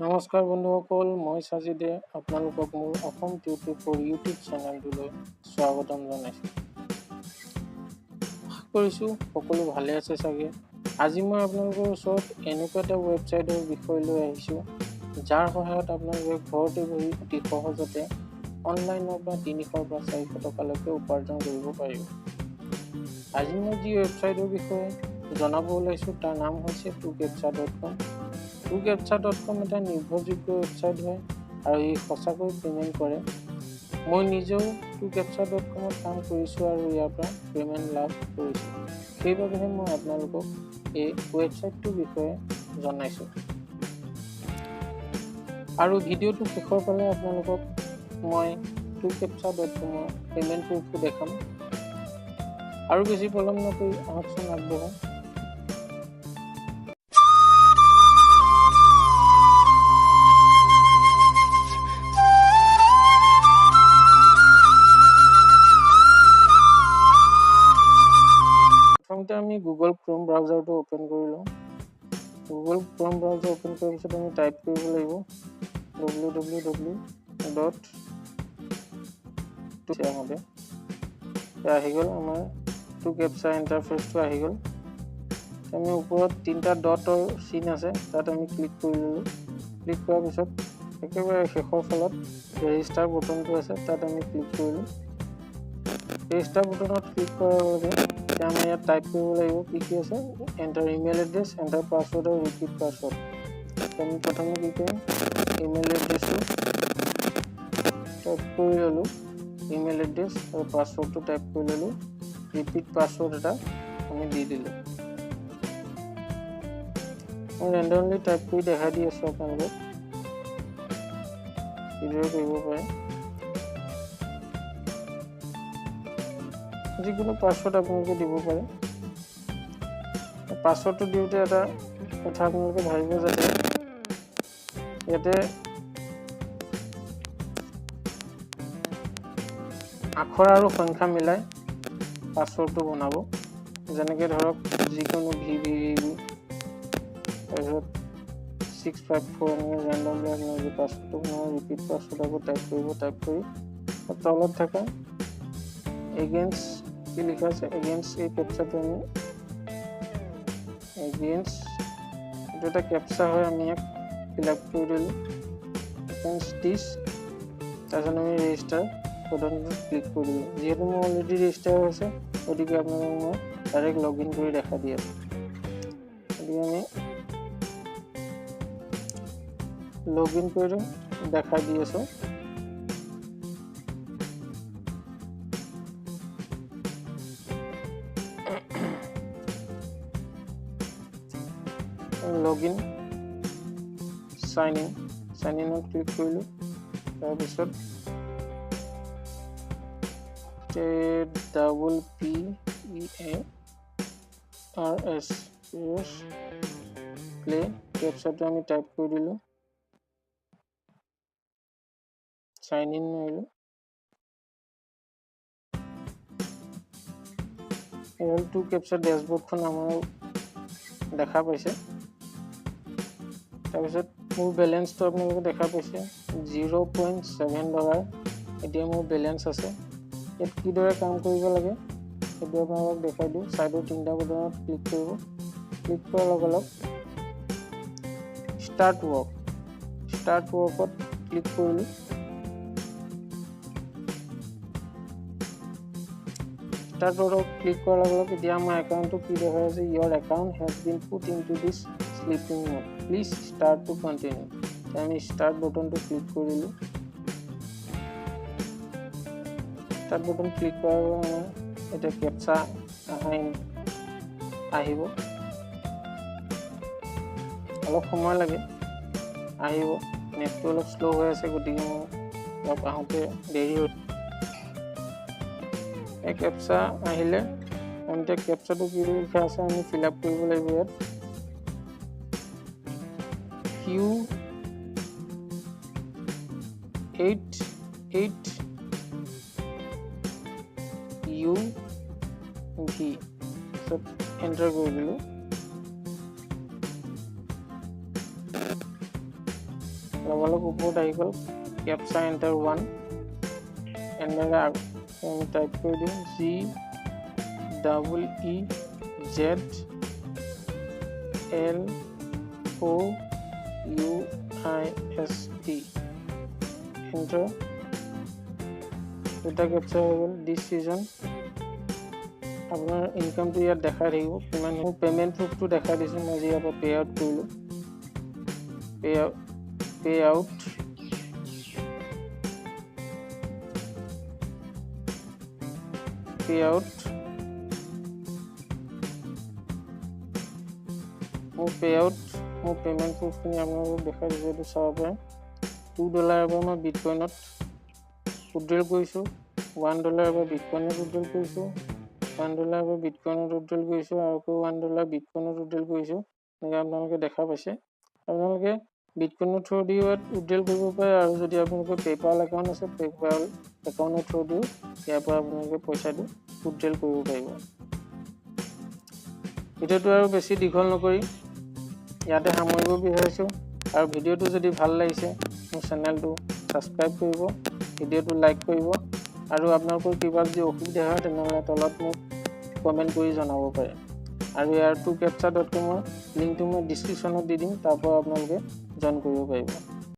নমস্কাৰ বন্ধুসকল, মই সাজিদে আপোনালোকক মোৰ অসম টিউটোৰ ফৰ ইউটিউব চেনেলটোলৈ স্বাগতম জনাইছোঁ। আশা কৰিছোঁ সকলো ভালে আছে চাগে। আজি মই আপোনালোকৰ ওচৰত এনেকুৱা এটা ৱেবছাইটৰ বিষয় লৈ আহিছোঁ, যাৰ সহায়ত আপোনালোকে ঘৰতে বহি অতি সহজতে অনলাইনৰ পৰা 300 পৰা 400 টকালৈকে উপাৰ্জন কৰিব পাৰিব। আজি মই যি ৱেবছাইটৰ বিষয়ে জনাব ওলাইছোঁ তাৰ নাম হৈছে tucaptcha.com। tucaptcha.com এটা নিৰ্ভৰযোগ্য ৱেবছাইট হয় আৰু ই সঁচাকৈ পে'মেণ্ট কৰে। মই নিজেও tucaptcha.com কাম কৰিছোঁ আৰু ইয়াৰ পৰা পে'মেণ্ট লাভ কৰিছোঁ। সেইবাবেহে মই আপোনালোকক এই ৱেবছাইটটোৰ বিষয়ে জনাইছোঁ। আৰু ভিডিঅ'টো শেষৰ ফালে আপোনালোকক মই tucaptcha.com পে'মেণ্ট প্ৰুফো দেখাম। আৰু বেছি পলম নকৰি আহকচোন আগবঢ়াওঁ। প্ৰথমতে আমি গুগল ক্ৰোম ব্ৰাউজাৰটো ওপেন কৰি লওঁ। গুগল ক্ৰোম ব্ৰাউজাৰ ওপেন কৰাৰ পিছত আমি টাইপ কৰিব লাগিব www. আহি গ'ল আমাৰ tucaptcha ইণ্টাৰফেচটো আহি গ'ল। আমি ওপৰত 3টা ডটৰ চিন আছে, তাত আমি ক্লিক কৰি ল'লোঁ। ক্লিক কৰাৰ পিছত একেবাৰে শেষৰ ফালত ৰেজিষ্টাৰ বটনটো আছে, তাত আমি ক্লিক কৰিলোঁ। ৰেজিষ্টাৰ বটনত ক্লিক কৰাৰ লগে আমি ইয়াত টাইপ কৰিব লাগিব কি আছে, enter email address, enter password আৰু ৰিপিট পাছৱৰ্ড। আমি প্ৰথমে কি কৰিম, ইমেইল এড্ৰেছটো টাইপ কৰি ল'লোঁ, ইমেইল এড্ৰেছ আৰু পাছৱৰ্ডটো টাইপ কৰি ল'লোঁ, ৰিপিট পাছৱৰ্ড এটা আমি দি দিলোঁ। মই ৰেণ্ডমলি টাইপ কৰি দেখাই দি আছোঁ আপোনালোকক, কিদৰে কৰিব পাৰে। যিকোনো পাছৱৰ্ড আপোনালোকে দিব পাৰে। পাছৱৰ্ডটো দিওঁতে এটা কথা আপোনালোকে ভাবিব, যাতে ইয়াতে আখৰ আৰু সংখ্যা মিলাই পাছৱৰ্ডটো বনাব। যেনেকৈ ধৰক যিকোনো VVV তাৰপিছত 654 এনেকৈ ৰেণ্ডমলি আপোনালোকে পাছৱৰ্ডটো বনাব। ৰিপিট পাছৱৰ্ড আকৌ টাইপ কৰি তলত থকা এগেইনষ্ট কি লিখা আছে, এগেইনষ্ট এই কেপচাটো আমি এগেইনষ্ট এইটো এটা কেপচা হয়, আমি ইয়াক ফিল আপ কৰি দিলোঁ এগেইনষ্ট দিছ। তাৰপিছত আমি ৰেজিষ্টাৰ বটনটো ক্লিক কৰি দিলোঁ। যিহেতু মোৰ অলৰেডি ৰেজিষ্টাৰ হৈছে, গতিকে আপোনালোকক মই ডাইৰেক্ট লগ ইন কৰি দেখা দি আছোঁ। গতিকে আমি লগ ইন কৰি দেখাই দি আছোঁ। লগইন চাইন ইনত ক্লিক কৰিলোঁ। তাৰপিছত PEARS প্লে কেপচাটো আমি টাইপ কৰি দিলোঁ, চাইন ইন মাৰিলোঁ। এই tucaptcha ডেছবৰ্ডখন আমাৰ দেখা পাইছে। তাৰপিছত মোৰ বেলেঞ্চটো আপোনালোকে দেখা পাইছে, $0.7। এতিয়া মোৰ বেলেঞ্চ আছে। ইয়াত কিদৰে কাম কৰিব লাগে সেইটো আপোনালোকক দেখাই দিওঁ। ছাইডৰ 3টা বটনত ক্লিক কৰিব। ক্লিক কৰাৰ লগে লগে ষ্টাৰ্ট ৱৰ্কত ক্লিক কৰিলোঁ। ষ্টাৰ্ট ৱৰ্কত ক্লিক কৰাৰ লগে লগে এতিয়া আমাৰ একাউণ্টটো কি দেখাই আছে, your account has been put into this sleeping mode, please start to continue. আমি ষ্টাৰ্ট বটনটো ক্লিক কৰিলোঁ। ষ্টাৰ্ট বটন ক্লিক কৰাৰ লগে আমাৰ এতিয়া কেপচা আহিব। অলপ সময় লাগে, আহিব। নেটটো অলপ শ্ল' হৈ আছে, গতিকে মই অলপ আহোঁতে দেৰি হৈ। এই কেপচা আহিলে আমি এতিয়া কেপচাটো কি লিখা আছে আমি ফিল আপ কৰিব লাগিব। ইয়াত Q88UV এণ্টাৰ কৰি দিলোঁ। লগালগ ওপৰত আহি গ'ল কেপচা এণ্টাৰ 1 এনেদৰে আমি টাইপ কৰি দিওঁ GEEZLOUIST এণ্টাৰ দুটা কেপচা হৈ গ'ল দিছ চিজন আপোনাৰ ইনকামটো ইয়াত দেখাই থাকিব কিমান মোৰ পেমেণ্ট প্ৰুফটো দেখাই দিছোঁ মই যে ইয়াৰ পৰা পে আউট কৰিলোঁ পে আউট মোৰ পেমেণ্ট প্ৰুফখিনি আপোনালোকক দেখাই দিছোঁ এইটো চাব পাৰে $2 পৰা মই বিটকইনত উইথড্ৰল কৰিছোঁ $1 পৰা বিটকইনত উইথড্ৰল কৰিছোঁ $1 পৰা বিটকইনত উইথড্ৰল কৰিছোঁ আৰু আকৌ $1 বিটকইনত উইথড্ৰল কৰিছোঁ এনেকৈ আপোনালোকে দেখা পাইছে আপোনালোকে বিটকইনৰ থ্ৰু দিও উইথড্ৰল কৰিব পাৰে আৰু যদি আপোনালোকৰ পেপাল একাউণ্ট আছে পেপাল একাউণ্টৰ থ্ৰু দিও ইয়াৰ পৰা আপোনালোকে পইচাটো উইথড্ৰল কৰিব পাৰিব ভিডিঅ'টো আৰু বেছি দীঘল নকৰি ইয়াতে সামৰিব বিচাৰিছোঁ আৰু ভিডিঅ'টো যদি ভাল লাগিছে মোৰ চেনেলটো ছাবস্ক্ৰাইব কৰিব ভিডিঅ'টো লাইক কৰিব আৰু আপোনালোকৰ কিবা যদি অসুবিধা হয় তেনেহ'লে তলত মোক কমেণ্ট কৰি জনাব পাৰে আৰু ইয়াৰ 2captcha.com লিংকটো মই ডিছক্ৰিপশ্যনত দি দিম তাৰ পৰা আপোনালোকে জইন কৰিব পাৰিব